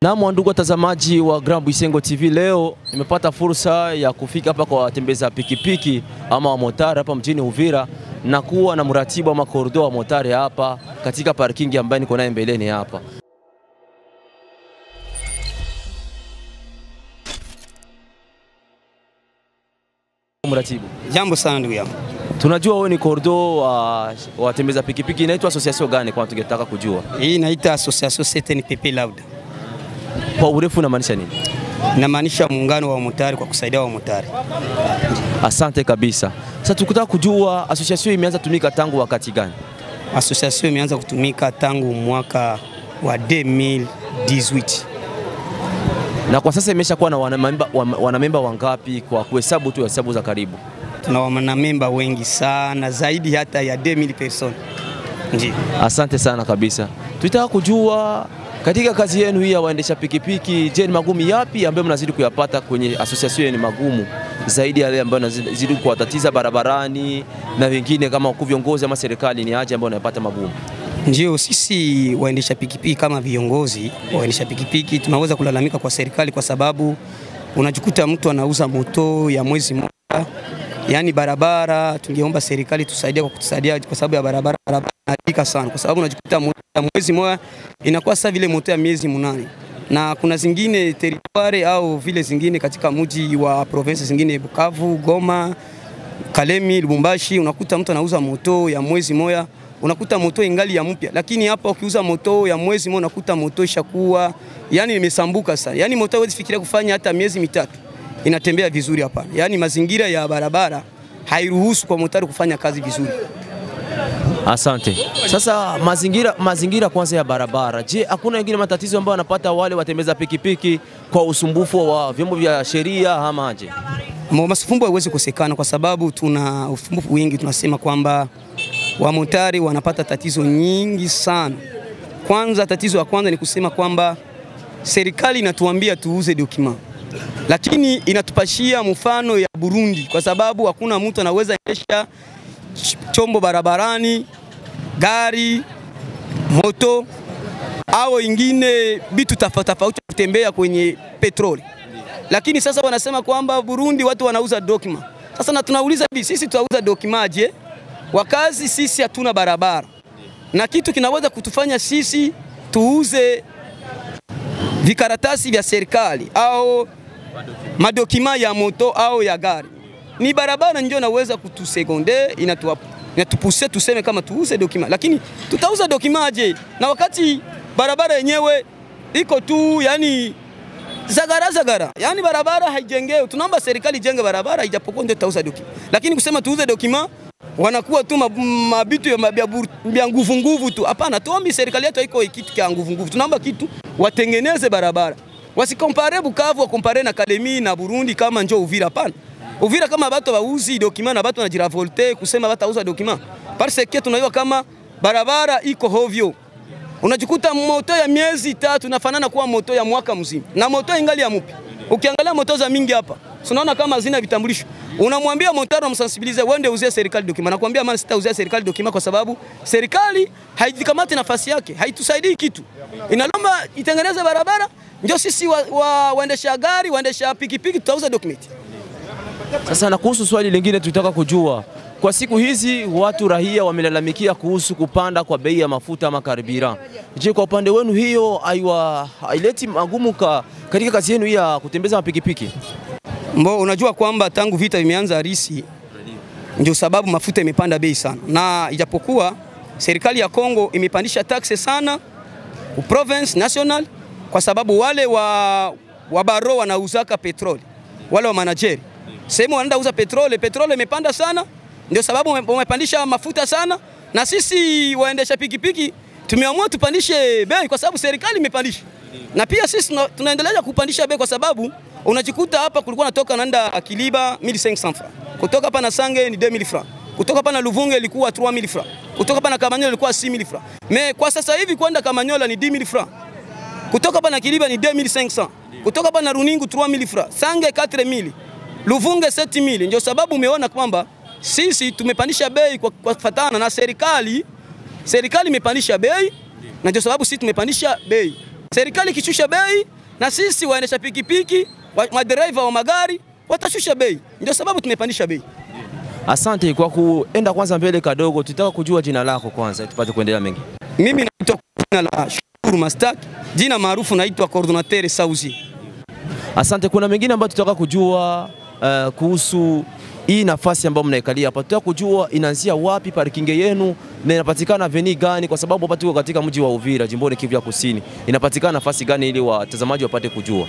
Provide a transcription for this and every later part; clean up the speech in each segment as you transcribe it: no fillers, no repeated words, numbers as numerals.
Na ndugu watazamaji wa Grand Bwisengo TV, leo nimepata fursa ya kufika hapa kwa watembeza pikipiki ama wa motari hapa mjini Uvira na kuwa na mratibu wa makordo wa motari hapa katika parking ambayo niko nayo mbeleni hapa. Mratibu, jambo sana ndugu yangu. Tunajua wewe ni kordo wa watembeza pikipiki, inaitwa association gani kwa tungetaka kujua? Hii inaitwa Association CNPP Lauda. Kwa urefu unamaanisha nini? Inamaanisha muungano wa motari kwa kusaidia wa motari. Asante kabisa. Sasa tukitaka kujua association imeanza kutumika tangu wakati gani? Association imeanza kutumika tangu mwaka wa 2018. Na kwa sasa imeshakuwa na wanamemba wangapi kwa kuhesabu tu hesabu za karibu? Tuna wanamemba wengi sana, zaidi hata ya 2000 persons. Ndio. Asante sana kabisa. Tunataka kujua katika kazi yenu hii ya waendesha pikipiki, je, ni magumu yapi ambayo mnazidi kuyapata kwenye association? Ni magumu zaidi yale ambayo mnazidi kuwatatiza barabarani na wengine kama viongozi ama serikali, ni aje ambayo unapata magumu? Ndio, sisi waendesha pikipiki kama viongozi waendesha pikipiki tunaweza kulalamika kwa serikali kwa sababu unajikuta mtu anauza moto ya mwezi mmoja. Yaani barabara tungeomba serikali tusaidie kwa kutusaidia kwa sababu ya barabara inadika sana, kwa sababu unajikuta moto ya mwezi mmoja inakuwa sasa vile moto ya miezi 8. Na kuna zingine territoire au vile zingine katika mji wa province zingine Bukavu, Goma, Kalemi, Lubumbashi, unakuta mtu anauza moto ya mwezi mmoja, unakuta moto ingali ya mpya. Lakini hapa ukiuza moto ya mwezi mmoja unakuta moto ishakuwa yani imesambuka sana. Yani moto hawezi fikiria kufanya hata miezi 3 inatembea vizuri hapa. Yani mazingira ya barabara hairuhusu kwa motari kufanya kazi vizuri. Asante. Sasa mazingira kwanza ya barabara. Je, hakuna wengine matatizo ambayo wanapata wale watembeza pikipiki kwa usumbufu wa vyombo vya sheria ama aje? Masumbufu haiwezi kukosekana kwa sababu tuna usumbufu wingi. Tunasema kwamba wamotari wanapata tatizo nyingi sana. Kwanza, tatizo la kwanza ni kusema kwamba serikali inatuambia tuuze document, lakini inatupashia mfano ya Burundi kwa sababu hakuna mtu anaweza endesha chombo barabarani, gari, moto au ingine bitu tofauti kutembea kwenye petroli. Lakini sasa wanasema kwamba Burundi watu wanauza document. Sasa na tunauliza hivi, sisi tutauza document aje wakazi sisi hatuna barabara? Na kitu kinaweza kutufanya sisi tuuze vikaratasi vya serikali au madokima ya moto au ya gari, ni barabara ndio naweza kutusekonde inatupuse tuseme kama tuuze dokima. Lakini tutauza dokima aje na wakati barabara yenyewe iko tu yani zagara, yani barabara haijengewi. Tunaomba serikali jenge barabara ijapokuwa ndio tutauza dokima, lakini kusema tuuze dokima wanakuwa tu mabitu ya nguvu tu. Hapana, tuombi serikali yetu haiko kitu kia nguvu. Tunaomba kitu watengeneze barabara. Wasikompare Bukavu wakompare na Kalemi na Burundi kama njoo Uvira. Hapana. Uvira kama watu wauzi document na watu wanajiravolte kusema watauza document. Parce que tunajua kama barabara iko hovyo. Unajikuta moto ya miezi 3 nafanana kuwa moto ya mwaka mzima. Na moto ingali ya mpya. Ukiangalia moto za mingi hapa, tunaona kama zina vitambulisho. Unamwambia motari umsensibilize wende uzie serikali document. Nakwambia maana sitauzia serikali document kwa sababu serikali haijikamati nafasi yake, haitusaidii kitu. Inalomba itengeneze barabara, ndio sisi waendesha gari, waendesha pikipiki tutauza document. Sasa na kuhusu swali lingine tutaka kujua, kwa siku hizi watu rahia wamelalamikia kuhusu kupanda kwa bei ya mafuta ama karibira. Je, kwa upande wenu hiyo haileti magumu katika kazi yenu ya kutembeza mapikipiki? Unajua kwamba tangu vita vimeanza Arisi ndio sababu mafuta imepanda bei sana. Na ijapokuwa serikali ya Kongo imepandisha taxe sana ku province national kwa sababu wale wa baro wanauzaka petroli, wale wa manageri sehemu wanaenda uza petroli imepanda sana, ndio sababu wamepandisha mafuta sana. Na sisi waendesha pikipiki tumeamua tupandishe bei kwa sababu serikali imepandisha. Na pia sisi tunaendelea kupandisha bei kwa sababu unajikuta hapa kulikuwa natoka naenda Kiliba 1500 francs. Kutoka hapa na Sange ni 2000 francs. Kutoka hapa na Luvunge ilikuwa 3000 francs. Kutoka hapa na Kamanyola ilikuwa 6000 francs. Kwa sasa hivi kwenda Kamanyola ni 10000 francs. Kutoka hapa na Kiliba ni 2500. Kutoka hapa na Runingu 3000 francs. Sange 4000. Luvunge 7000. Ndio sababu umeona kwamba sisi tumepandisha bei kwa kufuatana na serikali. Serikali imepandisha bei na ndio sababu sisi tumepandisha bei. Serikali ikishusha bei na sisi waendesha pikipiki, madereva wa magari watashusha bei. Ndio sababu tumepandisha bei. Asante kwa kuenda kwanza mbele kadogo, tutaka kujua jina lako kwanza tupate kuendelea mengi. Mimi naitwa jina la Shukuru Mastak, jina maarufu naitwa Coordinateur Sauzi. Asante, kuna mengine ambayo tutaka kujua kuhusu hii nafasi ambayo mnaikalia hapa. Tutaka kujua inaanzia wapi parking yenu na inapatikana avenue gani, kwa sababu hapa tuko katika mji wa Uvira, jimboni Kivu ya Kusini. Inapatikana nafasi gani ili watazamaji wapate kujua?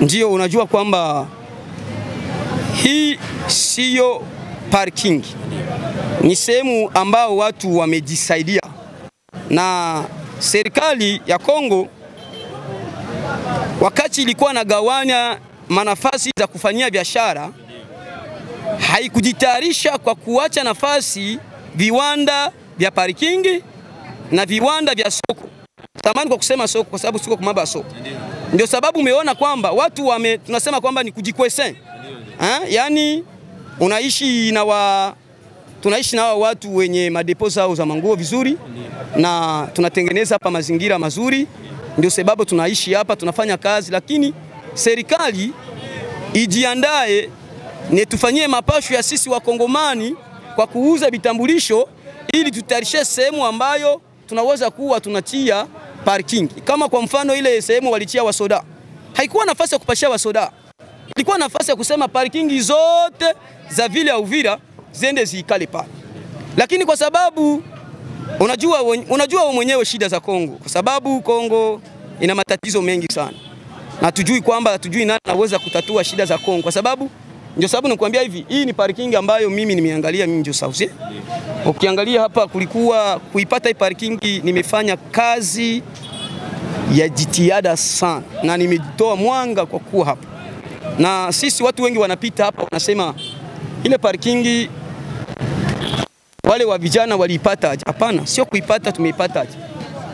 Ndio, unajua kwamba hii sio parking. Ni sehemu ambao watu wamejisaidia. Na serikali ya Kongo wakati ilikuwa nagawanya manafasi za kufanyia biashara, haikujitayarisha kwa kuacha nafasi viwanda vya parking na viwanda vya soko. Samahani kwa kusema soko kwa sababu siko kwa mambo ya soko. Ndio sababu umeona kwamba watu tunasema kwamba ni kujikwesen. Yaani tunaishi na watu wenye madepo zao za manguo vizuri na tunatengeneza hapa mazingira mazuri. Ndio sababu tunaishi hapa, tunafanya kazi, lakini serikali ijiandae ni tufanyie mapasho ya sisi Wakongomani kwa kuuza vitambulisho ili tutayarishe sehemu ambayo tunaweza kuwa tunatia parking. Kama kwa mfano ile sehemu walitia wasoda, haikuwa nafasi ya kupashia wasoda, ilikuwa nafasi ya kusema parking zote za vile ya Uvira ziende ziikale pale. Lakini kwa sababu unajua mwenyewe shida za Kongo, kwa sababu Kongo ina matatizo mengi sana. Na hatujui nani anaweza kutatua shida za Kongo, kwa sababu ndio sababu nakwambia hivi, hii ni parking ambayo mimi nimeangalia, mimi ndio Sauzi. Ukiangalia hapa kulikuwa kuipata hii parking, nimefanya kazi ya jitihada sana na nimetoa mwanga kwa kuwa hapa. Na sisi watu wengi wanapita hapa wanasema ile parking wale wa vijana waliipata aje? Hapana, sio kuipata, tumeipata aje.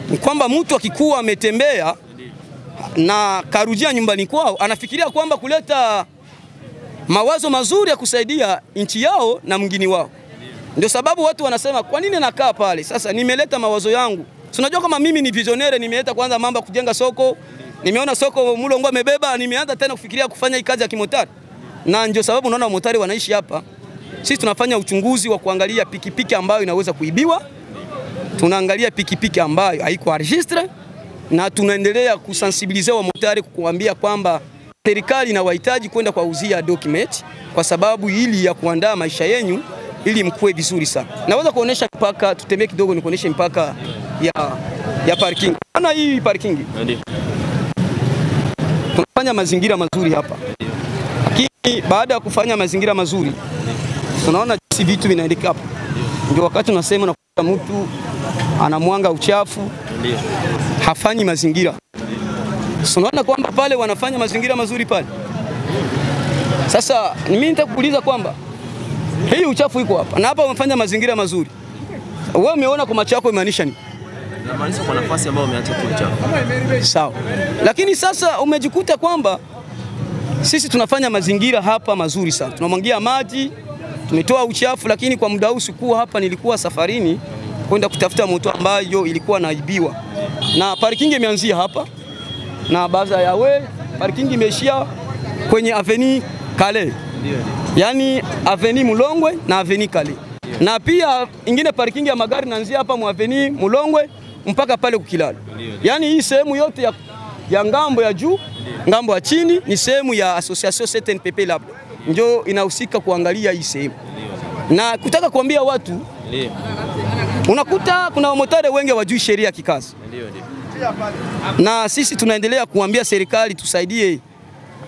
Ni kwamba mtu akikuwa ametembea na karudia nyumbani kwao, anafikiria kwamba kuleta mawazo mazuri ya kusaidia nchi yao na mgini wao. Ndio sababu watu wanasema kwa nini nakaa pale? Sasa nimeleta mawazo yangu. Unajua kama mimi ni visionnaire, nimeleta kwanza mambo kujenga soko. Nimeona soko Mulongo amebeba, nimeanza tena kufikiria kufanya hii kazi ya kimotari. Na ndio sababu unaona motari wanaishi hapa. Sisi tunafanya uchunguzi wa kuangalia pikipiki ambayo inaweza kuibiwa. Tunaangalia pikipiki ambayo haiko registre na tunaendelea kusensibilize wa motari kukuambia kwamba serikali inawahitaji kwenda kuwauzia document kwa sababu ili ya kuandaa maisha yenu ili mkue vizuri sana. Naweza kuonesha mpaka tutembee kidogo nikuoneshe mpaka ya parking. Ana hii parking. Ndio. Tunafanya mazingira mazuri hapa. Lakini baada ya kufanya mazingira mazuri tunaona jinsi vitu vinaendeka hapa. Ndio wakati tunasema na mtu anamwanga uchafu. Ndio. Hafanyi mazingira. Unaona kwamba pale wanafanya mazingira mazuri pale. Sasa mimi nitakuuliza kwamba hii uchafu iko hapa na hapa wamefanya mazingira mazuri. Wewe umeona kwa macho yako imaanisha nini? Inamaanisha kwa nafasi ambayo umeacha tu uchafu. Sawa. Lakini sasa umejikuta kwamba sisi tunafanya mazingira hapa mazuri sana. Tunamwangia maji, tumetoa uchafu, lakini kwa muda huu sikuwa hapa, nilikuwa safarini kwenda kutafuta moto ambayo ilikuwa naibiwa. Na parking imeanzia hapa. Na baza ya parking imeishia kwenye avenue Kale. Yaani avenue Mulongwe na avenue Kale. Na pia ingine parking ya magari inaanzia hapa mu avenue Mulongwe mpaka pale Kukilalo. Yaani hii sehemu yote ya ngambo ya juu, ngambo ya chini ni sehemu ya Association CNPP labda. Ndio inahusika kuangalia hii sehemu. Na kutaka kuambia watu, unakuta kuna wamotare wengi wajui sheria kikazi. Na sisi tunaendelea kuambia serikali tusaidie,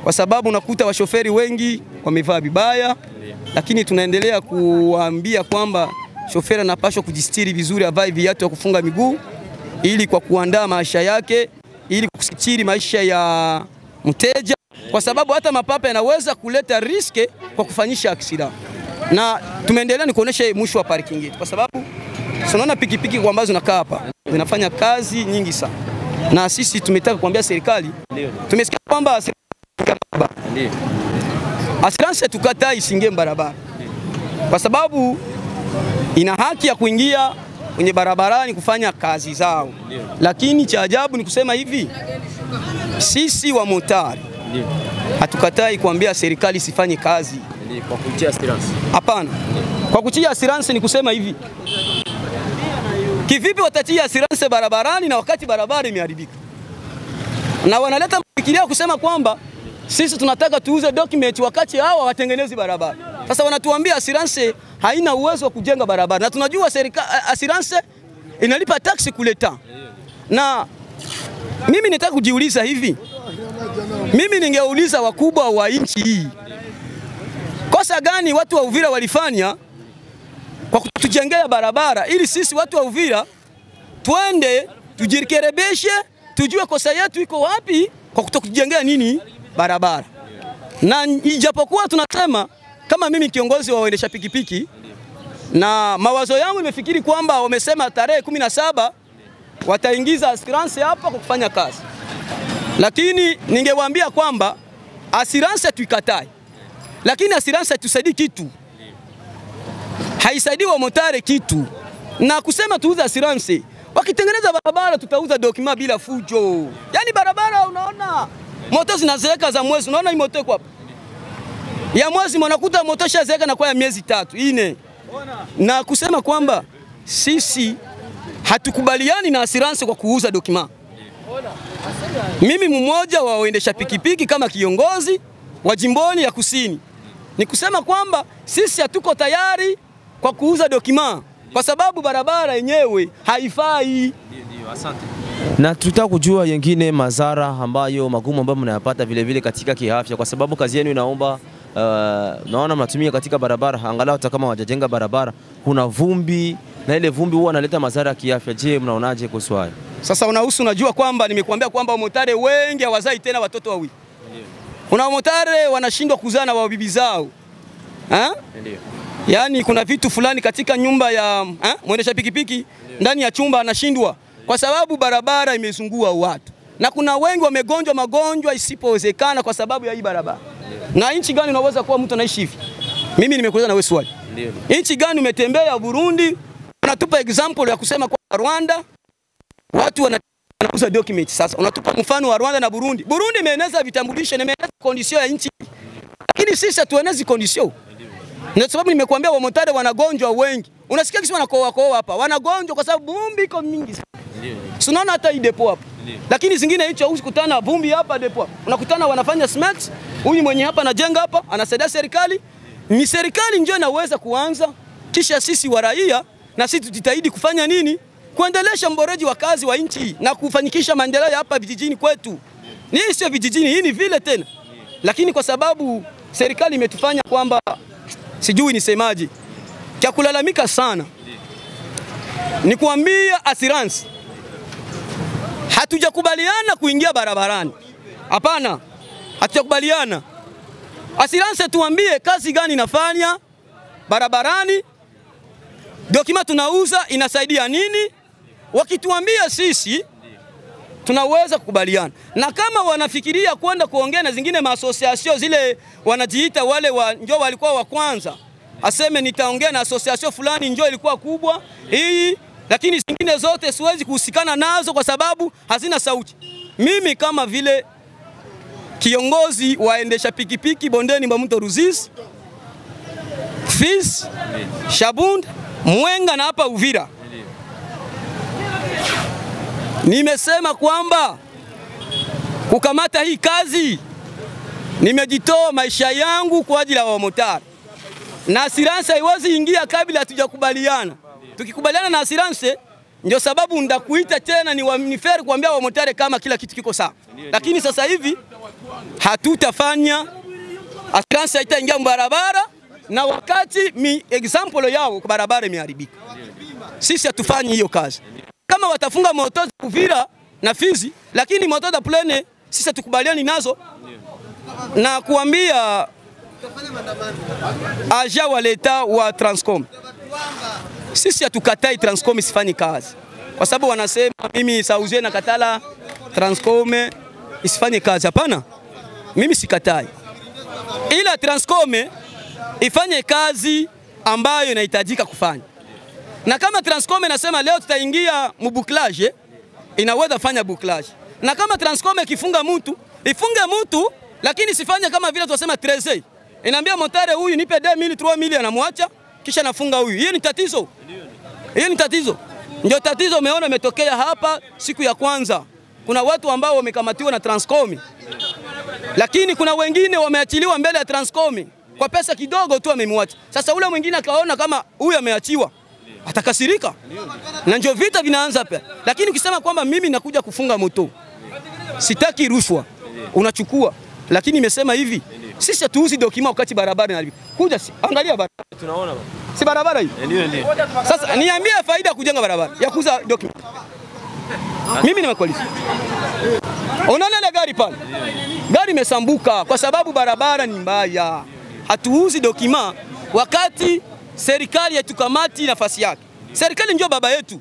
kwa sababu unakuta washoferi wengi wamevaa vibaya, lakini tunaendelea kuambia kwamba shoferi anapaswa kujistiri vizuri, avae viatu vya kufunga miguu ili kwa kuandaa maisha yake, ili kusitiri maisha ya mteja, kwa sababu hata mapapa yanaweza kuleta riske kwa kufanyisha aksida. Na tumeendelea ni kuonesha mwisho wa parking yetu, kwa sababu tunaona pikipiki kwa ambazo zinakaa hapa zinafanya kazi nyingi sana. Na sisi tumetaka kuambia serikali, tumesikia kwamba ndio assurance tukataa isingie barabara, kwa sababu ina haki ya kuingia kwenye barabarani kufanya kazi zao. Lakini cha ajabu ni kusema hivi, sisi wa motari hatukatai kuambia serikali sifanye kazi kwa kutia assurance. Hapana. Kwa kutia assurance ni kusema hivi, kivipi watatia assurance barabarani na wakati barabara imeharibika? Na wanaleta mfikiria kusema kwamba sisi tunataka tuuze document wakati hawa watengenezi barabara. Sasa wanatuambia assurance haina uwezo wa kujenga barabara. Na tunajua serikali assurance inalipa taksi kuleta. Na mimi nataka kujiuliza hivi. Mimi ningeuliza wakubwa wa nchi hii, kosa gani watu wa Uvira walifanya kwa kutujengea barabara ili sisi watu wa Uvira twende tujirekebishe, tujue kosa yetu iko wapi kwa kutokujengea nini barabara. Na ijapokuwa tunasema kama mimi kiongozi wa waendesha pikipiki, na mawazo yangu nimefikiri kwamba wamesema tarehe 17 wataingiza assurance hapa kwa kufanya kazi. Lakini ningewaambia kwamba assurance tuikatai. Lakini assurance tusaidii kitu. Haisaidii wa motare kitu. Na kusema tuuze assurance, wakitengeneza barabara tutauza dokima bila fujo. Yaani barabara unaona moto zinazeeka za mwezi, unaona hii moto iko hapa. Ya mwezi mnakuta moto shazeeka na kwa ya miezi 3, 4. Na kusema kwamba sisi hatukubaliani na assurance kwa kuuza dokima. Mimi mmoja wa waendesha pikipiki kama kiongozi wa jimboni ya Kusini, ni kusema kwamba sisi hatuko tayari kwa kuuza dokima kwa sababu barabara yenyewe haifai. Ndio, asante. Na tutaka kujua yengine madhara ambayo magumu ambayo mnayapata vile vile katika kiafya, kwa sababu kazi yenu inaomba naona mnatumia katika barabara, angalau hata kama wajajenga barabara kuna vumbi, na ile vumbi huwa inaleta madhara ya kiafya. Je, mnaonaje kuhusu hayo? Sasa unajua kwamba nimekuambia kwamba wamotare wengi hawazai tena watoto wawili. Kuna wamotare wanashindwa kuzaa na wabibi zao. Ndio. Yaani kuna vitu fulani katika nyumba ya mwendesha pikipiki, ndani ya chumba anashindwa kwa sababu barabara imezungua watu. Na kuna wengi wamegonjwa magonjwa isipowezekana kwa sababu ya hii barabara. Na nchi gani unaweza kuwa mtu anaishi hivi? Mimi nimekuuliza na wewe swali. Ndio. Nchi gani umetembea Burundi? Unatupa example ya kusema kwa Rwanda watu wanauza document. Sasa unatupa mfano wa Rwanda na Burundi. Burundi imeeneza vitambulisho, imeeneza condition ya nchi. Lakini sisi hatuenezi condition. Ndio sababu nimekuambia wamotare wanagonjwa wengi. Unasikia kisi wanakoa hapa. Wanagonjwa kwa sababu vumbi iko mingi. Ndio. Unaona hata hii depo hapa. Lakini zingine hicho usikutana vumbi hapa depo hapa. Unakutana wanafanya cement, huyu mwenye hapa anajenga hapa, anasaidia serikali. Ni serikali ndio inaweza kuanza, kisha sisi wa raia na sisi tujitahidi kufanya nini? Kuendelesha mboreji wa kazi wa nchi na kufanikisha maendeleo hapa vijijini kwetu. Ni sio vijijini, hii ni vile tena. Lakini kwa sababu serikali imetufanya kwamba sijui nisemaje, cha kulalamika sana. Ni kuambia assurance hatujakubaliana kuingia barabarani. Hapana, hatujakubaliana. Assurance tuambie kazi gani inafanya barabarani, dokima tunauza inasaidia nini. Wakituambia sisi tunaweza kukubaliana. Na kama wanafikiria kwenda kuongea na zingine maasosiasio zile wanajiita wale njoo walikuwa wa kwanza, aseme nitaongea na asosiasio fulani njoo ilikuwa kubwa hii, lakini zingine zote siwezi kuhusikana nazo kwa sababu hazina sauti. Mimi kama vile kiongozi waendesha pikipiki bondeni mwa mto Ruzizi, Fizi, Shabunda, Mwenga na hapa Uvira, nimesema kwamba kukamata hii kazi nimejitoa maisha yangu kwa ajili ya wamotari. Na assurance haiwezi ingia kabla hatujakubaliana. Tukikubaliana na assurance ndio sababu ndakuita tena ni fair kuambia wamotari kama kila kitu kiko sawa. Lakini sasa hivi hatutafanya, assurance haitaingia barabara na wakati example yao kwa barabara imeharibika. Sisi hatufanyi hiyo kazi. Kama watafunga moto za Uvira na Fizi, lakini moto za Plene sisi tukubaliani nazo. Na kuambia aja wa leta wa Transcom, sisi hatukatai Transcom isifanye kazi, kwa sababu wanasema mimi Sauzie na katala Transcom isifanye kazi. Hapana, mimi sikatai, ila Transcom ifanye kazi ambayo inahitajika kufanya. Na kama Transcom inasema leo tutaingia mbuklaje, inaweza fanya buklaje. Na kama Transcom ikifunga mtu, ifunge mtu, lakini sifanye kama vile tunasema 13. Inaambia motare huyu nipe 2000 3000 anamwacha kisha nafunga huyu. Hiyo ni tatizo. Hiyo ni tatizo. Ndio tatizo umeona imetokea hapa siku ya kwanza. Kuna watu ambao wamekamatiwa na Transcom. Lakini kuna wengine wameachiliwa mbele ya Transcom kwa pesa kidogo tu amemwacha. Sasa ule mwingine akaona kama huyu ameachiwa, atakasirika. Na ndio vita vinaanza hapa. Lakini ukisema kwamba mimi nakuja kufunga moto, sitaki rushwa, unachukua. Lakini nimesema hivi, sisi hatuuzi dokima wakati barabara inaharibika. Kuja angalia barabara. Tunaona si barabara hii? Ndio. Sasa niambie faida ya kujenga barabara, ya kuuza dokima. Mimi nimekuuliza. Unaona ile gari pale? Gari imesambuka kwa sababu barabara ni mbaya. Hatuuzi dokima wakati serikali yetukamati nafasi yake. Serikali ndio baba yetu.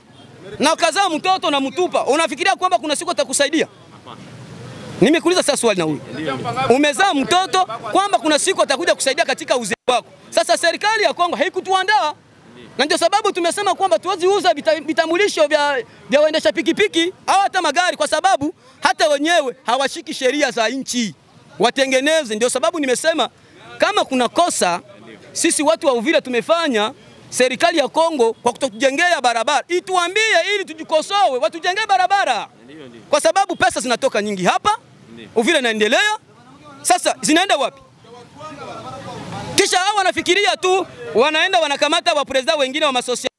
Na ukazaa mtoto na mtupa, unafikiria kwamba kuna siku atakusaidia? Nimekuuliza sasa swali na huyu. Umezaa mtoto kwamba kuna siku atakuja kusaidia katika uzee wako. Sasa serikali ya Kongo haikutuandaa. Na ndio sababu tumesema kwamba tuwezi uza vitambulisho vya waendesha pikipiki au hata magari kwa sababu hata wenyewe hawashiki sheria za nchi. Watengeneze. Ndio sababu nimesema kama kuna kosa sisi watu wa Uvira tumefanya, serikali ya Kongo kwa kutujengea barabara ituambie ili tujikosoe, watujengee barabara. Kwa sababu pesa zinatoka nyingi hapa, Uvira inaendelea. Sasa zinaenda wapi? Kisha hao wanafikiria tu wanaenda wanakamata wa president wengine wa masosia